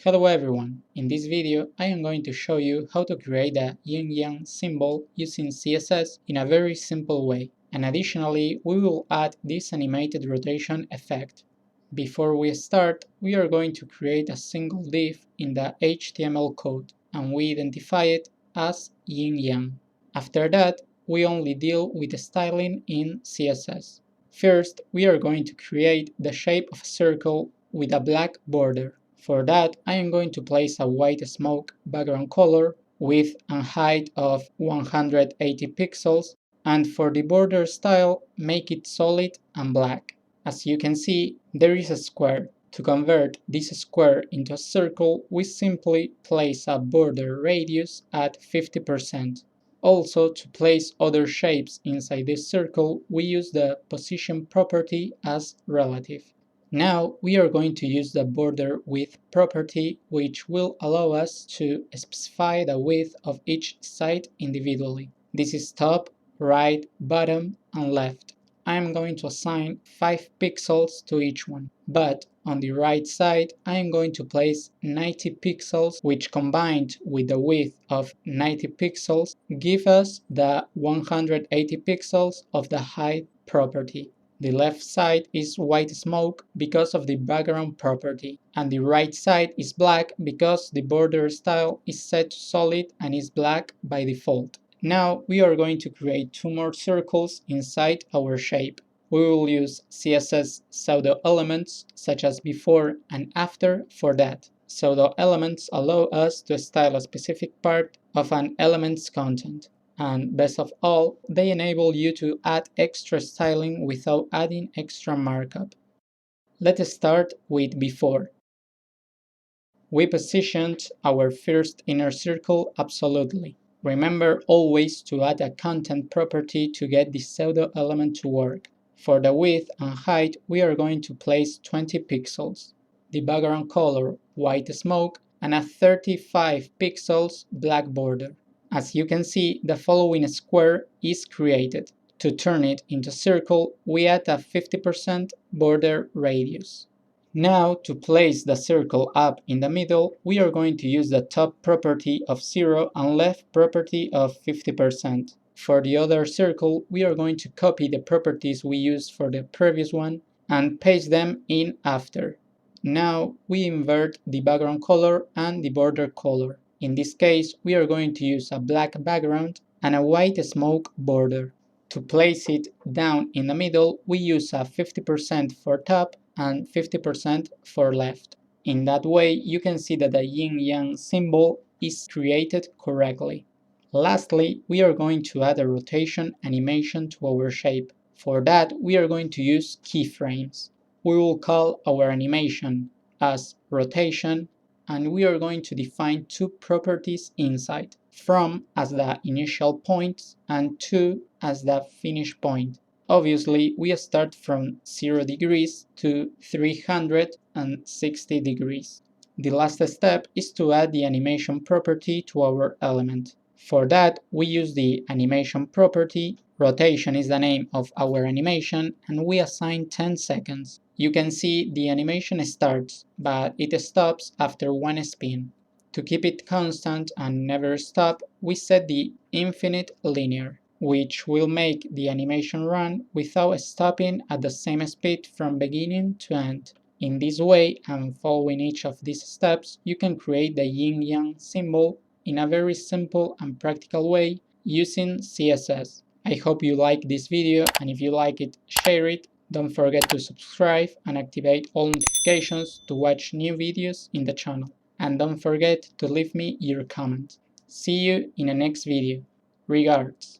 Hello everyone, in this video I am going to show you how to create a yin yang symbol using CSS in a very simple way, and additionally we will add this animated rotation effect. Before we start, we are going to create a single div in the HTML code, and we identify it as yin yang. After that, we only deal with the styling in CSS. First, we are going to create the shape of a circle with a black border. For that, I am going to place a white smoke background color with a height of 180 pixels, and for the border style, make it solid and black. As you can see, there is a square. To convert this square into a circle, we simply place a border radius at 50%. Also, to place other shapes inside this circle, we use the position property as relative. Now we are going to use the border width property, which will allow us to specify the width of each side individually. This is top, right, bottom, and left. I am going to assign 5 pixels to each one, but on the right side I am going to place 90 pixels, which combined with the width of 90 pixels give us the 180 pixels of the height property. The left side is white smoke because of the background property, and the right side is black because the border style is set to solid and is black by default. Now we are going to create 2 more circles inside our shape. We will use CSS pseudo elements such as before and after for that. Pseudo elements allow us to style a specific part of an element's content. And best of all, they enable you to add extra styling without adding extra markup. Let's start with before. We positioned our first inner circle absolutely. Remember always to add a content property to get the pseudo element to work. For the width and height, we are going to place 20 pixels, the background color white smoke, and a 35 pixels black border. As you can see, the following square is created. To turn it into a circle, we add a 50% border radius. Now, to place the circle up in the middle, we are going to use the top property of 0 and left property of 50%. For the other circle, we are going to copy the properties we used for the previous one and paste them in after. Now, we invert the background color and the border color. In this case, we are going to use a black background and a white smoke border. To place it down in the middle, we use a 50% for top and 50% for left. In that way, you can see that the yin yang symbol is created correctly. Lastly, we are going to add a rotation animation to our shape. For that, we are going to use keyframes. We will call our animation as rotation, and we are going to define 2 properties inside, from as the initial point and to as the finish point. Obviously, we start from 0 degrees to 360 degrees. The last step is to add the animation property to our element. For that, we use the animation property, rotation is the name of our animation, and we assign 10 seconds. You can see the animation starts, but it stops after 1 spin. To keep it constant and never stop, we set the infinite linear, which will make the animation run without stopping at the same speed from beginning to end. In this way, and following each of these steps, you can create the yin yang symbol in a very simple and practical way using CSS. I hope you like this video, and if you like it, share it. Don't forget to subscribe and activate all notifications to watch new videos in the channel. And don't forget to leave me your comment. See you in the next video. Regards.